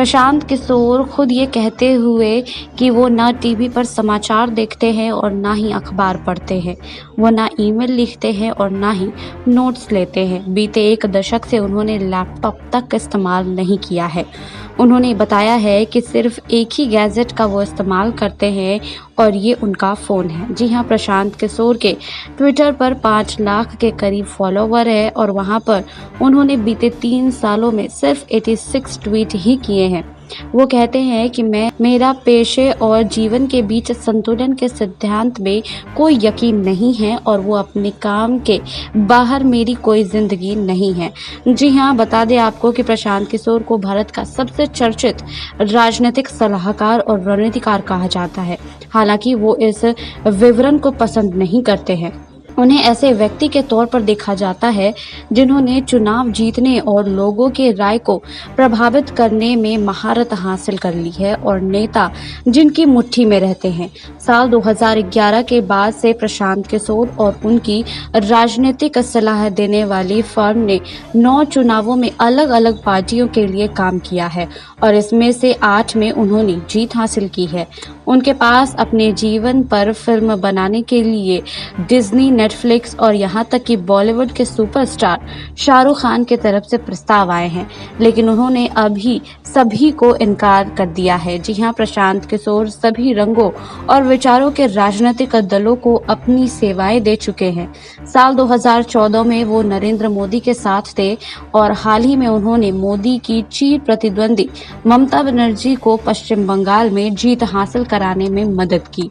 प्रशांत किशोर खुद ये कहते हुए कि वो ना टीवी पर समाचार देखते हैं और ना ही अखबार पढ़ते हैं, वो ना ईमेल लिखते हैं और ना ही नोट्स लेते हैं। बीते एक दशक से उन्होंने लैपटॉप तक इस्तेमाल नहीं किया है। उन्होंने बताया है कि सिर्फ एक ही गैजेट का वो इस्तेमाल करते हैं और ये उनका फ़ोन है। जी हाँ, प्रशांत किशोर के ट्विटर पर 5 लाख के करीब फॉलोवर है और वहाँ पर उन्होंने बीते 3 सालों में सिर्फ 86 ट्वीट ही किए हैं। वो कहते हैं कि मेरा पेशे और जीवन के बीच संतुलन के सिद्धांत में कोई यकीन नहीं है और वो अपने काम के बाहर मेरी कोई जिंदगी नहीं है। जी हाँ, बता दें आपको कि प्रशांत किशोर को भारत का सबसे चर्चित राजनीतिक सलाहकार और रणनीतिकार कहा जाता है। हालांकि वो इस विवरण को पसंद नहीं करते हैं। उन्हें ऐसे व्यक्ति के तौर पर देखा जाता है जिन्होंने चुनाव जीतने और लोगों के राय को प्रभावित करने में महारत हासिल कर ली है और नेता जिनकी मुट्ठी में रहते हैं। साल 2011 के बाद से प्रशांत किशोर और उनकी राजनीतिक सलाह देने वाली फर्म ने 9 चुनावों में अलग अलग पार्टियों के लिए काम किया है और इसमें से 8 में उन्होंने जीत हासिल की है। उनके पास अपने जीवन पर फिल्म बनाने के लिए डिज्नी, नेटफ्लिक्स और यहाँ तक कि बॉलीवुड के सुपरस्टार शाहरुख खान की तरफ से प्रस्ताव आए हैं, लेकिन उन्होंने अभी सभी को इनकार कर दिया है। जी हाँ, प्रशांत किशोर सभी रंगों और विचारों के राजनीतिक दलों को अपनी सेवाएं दे चुके हैं। साल 2014 में वो नरेंद्र मोदी के साथ थे और हाल ही में उन्होंने मोदी की चिर प्रतिद्वंदी ममता बनर्जी को पश्चिम बंगाल में जीत हासिल कराने में मदद की।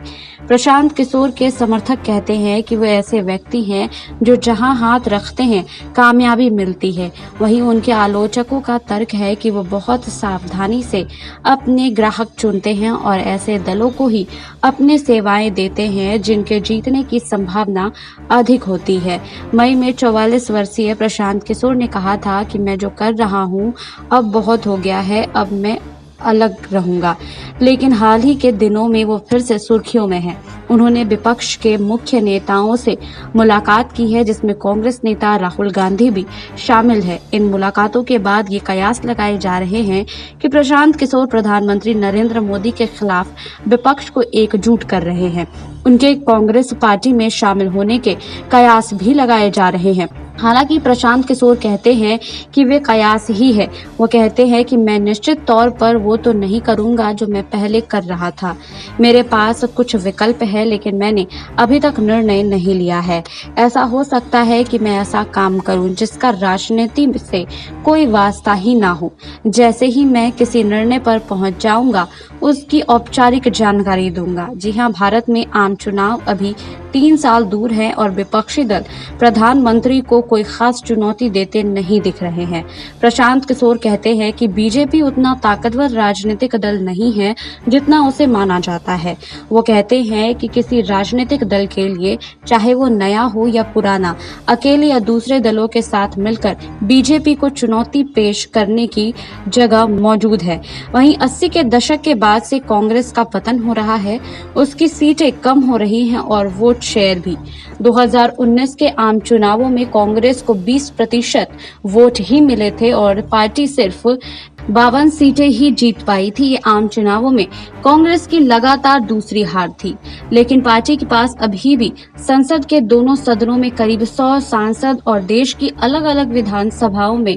प्रशांत किशोर के समर्थक कहते हैं कि वे ऐसे व्यक्ति हैं जो जहां हाथ रखते हैं कामयाबी मिलती है। वहीं उनके आलोचकों का तर्क है कि वो बहुत सावधानी से अपने ग्राहक चुनते हैं और ऐसे दलों को ही अपने सेवाएं देते हैं जिनके जीतने की संभावना अधिक होती है। मई में 44 वर्षीय प्रशांत किशोर ने कहा था कि मैं जो कर रहा हूं अब बहुत हो गया है, अब मैं अलग रहूंगा। लेकिन हाल ही के दिनों में वो फिर से सुर्खियों में है। उन्होंने विपक्ष के मुख्य नेताओं से मुलाकात की है, जिसमें कांग्रेस नेता राहुल गांधी भी शामिल है। इन मुलाकातों के बाद ये कयास लगाए जा रहे हैं कि प्रशांत किशोर प्रधानमंत्री नरेंद्र मोदी के खिलाफ विपक्ष को एकजुट कर रहे हैं। उनके कांग्रेस पार्टी में शामिल होने के कयास भी लगाए जा रहे हैं। हालांकि प्रशांत किशोर कहते हैं कि वे कयास ही है। वो कहते हैं कि मैं निश्चित तौर पर वो तो नहीं करूंगा जो मैं पहले कर रहा था। मेरे पास कुछ विकल्प है, लेकिन मैंने अभी तक निर्णय नहीं लिया है। ऐसा हो सकता है कि मैं ऐसा काम करूं जिसका राजनीति से कोई वास्ता ही ना हो। जैसे ही मैं किसी निर्णय पर पहुंच जाऊंगा, उसकी औपचारिक जानकारी दूंगा। जी हाँ, भारत में आम चुनाव अभी 3 साल दूर है और विपक्षी दल प्रधानमंत्री को कोई खास चुनौती देते नहीं दिख रहे हैं। प्रशांत किशोर कहते हैं कि बीजेपी उतना ताकतवर राजनीतिक दल नहीं है जितना उसे माना जाता है। वो कहते हैं कि किसी राजनीतिक दल के लिए, चाहे वो नया हो या पुराना, अकेले या दूसरे दलों के साथ मिलकर बीजेपी को चुनौती पेश करने की जगह मौजूद है। वहीं 80 के दशक के बाद से कांग्रेस का पतन हो रहा है, उसकी सीटें कम हो रही हैं और वोट शेयर भी। 2019 के आम चुनावों में कांग्रेस को 20% वोट ही मिले थे और पार्टी सिर्फ 52 सीटें ही जीत पाई थी। ये आम चुनावों में कांग्रेस की लगातार दूसरी हार थी, लेकिन पार्टी के पास अभी भी संसद के दोनों सदनों में करीब 100 सांसद और देश की अलग अलग विधानसभाओं में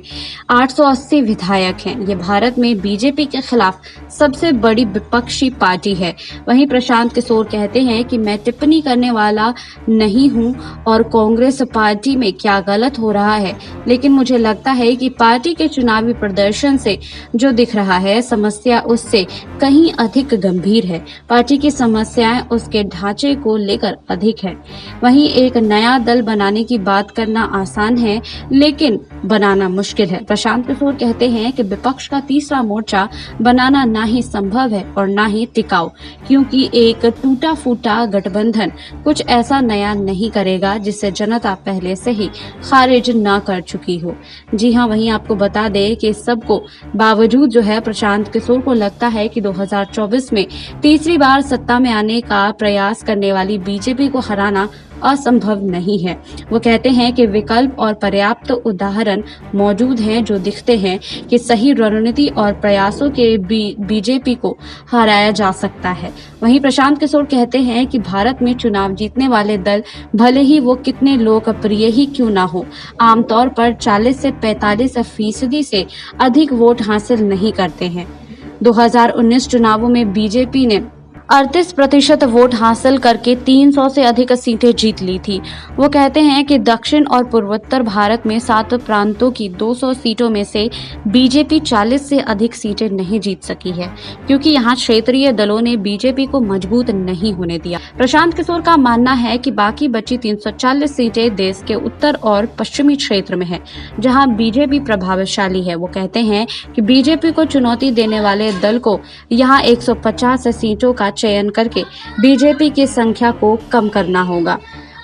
880 विधायक हैं। ये भारत में बीजेपी के खिलाफ सबसे बड़ी विपक्षी पार्टी है। वहीं प्रशांत किशोर कहते हैं कि मैं टिप्पणी करने वाला नहीं हूं और कांग्रेस पार्टी में क्या गलत हो रहा है, लेकिन मुझे लगता है कि पार्टी के चुनावी प्रदर्शन से जो दिख रहा है, समस्या उससे कहीं अधिक गंभीर है। पार्टी की समस्याएं उसके ढांचे को लेकर अधिक है। वहीं एक नया दल बनाने की बात करना आसान है, लेकिन बनाना मुश्किल है। प्रशांत किशोर कहते हैं कि विपक्ष का तीसरा मोर्चा बनाना ना ही संभव है और ना ही टिकाऊ, क्योंकि एक टूटा फूटा गठबंधन कुछ ऐसा नया नहीं करेगा जिसे जनता पहले से ही खारिज ना कर चुकी हो। जी हाँ, वहीं आपको बता दें कि सबको बावजूद जो है प्रशांत किशोर को लगता है कि 2024 में तीसरी बार सत्ता में आने का प्रयास करने वाली बीजेपी को हराना असंभव नहीं है। वो कहते हैं कि विकल्प और पर्याप्त उदाहरण मौजूद हैं जो दिखते हैं कि सही रणनीति और प्रयासों के बीजेपी को हराया जा सकता है। वहीं प्रशांत किशोर कहते हैं कि भारत में चुनाव जीतने वाले दल भले ही वो कितने लोकप्रिय ही क्यों ना हो, आमतौर पर 40 से 45% से अधिक वोट हासिल नहीं करते हैं। 2019 चुनावों में बीजेपी ने 38% वोट हासिल करके 300 से अधिक सीटें जीत ली थी। वो कहते हैं कि दक्षिण और पूर्वोत्तर भारत में 7 प्रांतों की 200 सीटों में से बीजेपी 40 से अधिक सीटें नहीं जीत सकी है, क्योंकि यहाँ क्षेत्रीय दलों ने बीजेपी को मजबूत नहीं होने दिया। प्रशांत किशोर का मानना है कि बाकी बची 340 सीटें देश के उत्तर और पश्चिमी क्षेत्र में है, जहाँ बीजेपी प्रभावशाली है। वो कहते हैं कि बीजेपी को चुनौती देने वाले दल को यहाँ 150 सीटों का चयन करके बीजेपी की संख्या को कम करना होगा।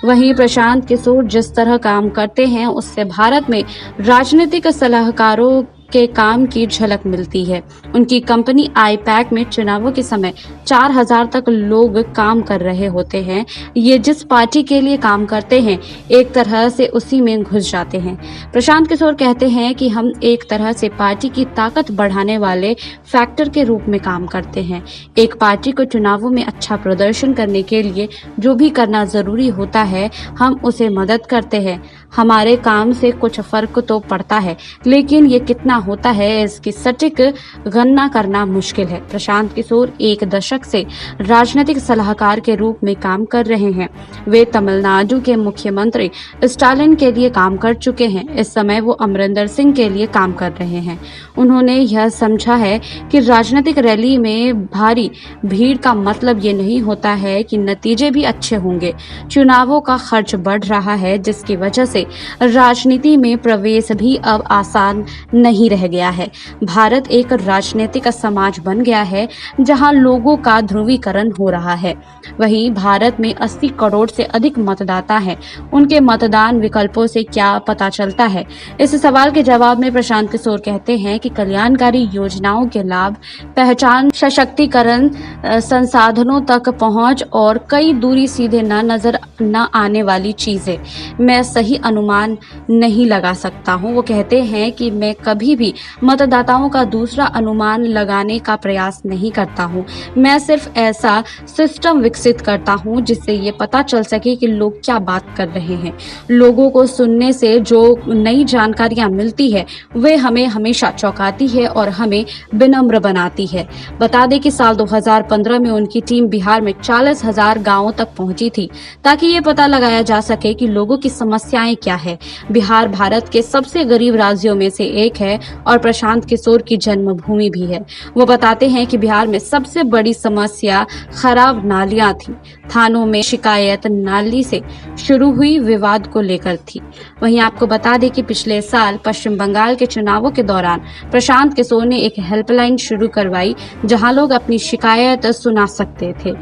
वहीं प्रशांत किशोर जिस तरह काम करते हैं उससे भारत में राजनीतिक सलाहकारों के काम की झलक मिलती है। उनकी कंपनी आईपैक में चुनावों के समय 4000 तक लोग काम कर रहे होते हैं। ये जिस पार्टी के लिए काम करते हैं एक तरह से उसी में घुस जाते हैं। प्रशांत किशोर कहते हैं कि हम एक तरह से पार्टी की ताकत बढ़ाने वाले फैक्टर के रूप में काम करते हैं। एक पार्टी को चुनावों में अच्छा प्रदर्शन करने के लिए जो भी करना जरूरी होता है हम उसे मदद करते हैं। हमारे काम से कुछ फर्क तो पड़ता है, लेकिन ये कितना होता है इसकी सटीक गणना करना मुश्किल है। प्रशांत किशोर 1 दशक से राजनीतिक सलाहकार के रूप में काम कर रहे हैं। वे तमिलनाडु के मुख्यमंत्री स्टालिन के लिए काम कर चुके हैं। इस समय वो अमरिंदर सिंह के लिए काम कर रहे हैं। उन्होंने यह समझा है कि राजनीतिक रैली में भारी भीड़ का मतलब ये नहीं होता है कि नतीजे भी अच्छे होंगे। चुनावों का खर्च बढ़ रहा है, जिसकी वजह से राजनीति में प्रवेश भी अब आसान नहीं रह गया है। भारत एक राजनीतिक समाज बन गया है जहां लोगों का ध्रुवीकरण हो रहा है। वहीं भारत में 80 करोड़ से अधिक मतदाता हैं। उनके मतदान विकल्पों से क्या पता चलता है? इस सवाल के जवाब में प्रशांत किशोर कहते हैं कि कल्याणकारी योजनाओं के लाभ, पहचान, सशक्तिकरण, संसाधनों तक पहुंच और कई दूरी सीधे नजर न आने वाली चीजें मैं सही अनुमान नहीं लगा सकता हूं। वो कहते हैं कि मैं कभी भी मतदाताओं का दूसरा अनुमान लगाने का प्रयास नहीं करता हूं। मैं सिर्फ ऐसा सिस्टम विकसित करता हूं जिससे ये पता चल सके कि लोग क्या बात कर रहे हैं। लोगों को सुनने से जो नई जानकारियां मिलती है वे हमें हमेशा चौंकाती है और हमें विनम्र बनाती है। बता दें कि साल 2015 में उनकी टीम बिहार में 40,000 गांवों तक पहुंची थी ताकि ये पता लगाया जा सके कि लोगों की समस्याएं क्या है। बिहार भारत के सबसे गरीब राज्यों में से एक है और प्रशांत किशोर की जन्मभूमि भी है। वो बताते हैं कि बिहार में सबसे बड़ी समस्या खराब नालियां थी। थानों में शिकायत नाली से शुरू हुई विवाद को लेकर थी। वहीं आपको बता दें कि पिछले साल पश्चिम बंगाल के चुनावों के दौरान प्रशांत किशोर ने एक हेल्पलाइन शुरू करवाई जहां लोग अपनी शिकायत सुना सकते थे।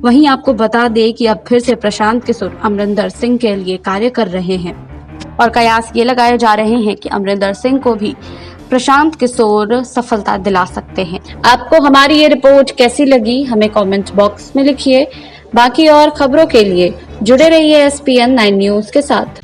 वहीं आपको बता दें कि अब फिर से प्रशांत किशोर अमरिंदर सिंह के लिए कार्य कर रहे हैं और कयास ये लगाए जा रहे हैं कि अमरिंदर सिंह को भी प्रशांत किशोर सफलता दिला सकते हैं। आपको हमारी ये रिपोर्ट कैसी लगी हमें कमेंट बॉक्स में लिखिए। बाकी और खबरों के लिए जुड़े रहिए SPN 9 न्यूज के साथ।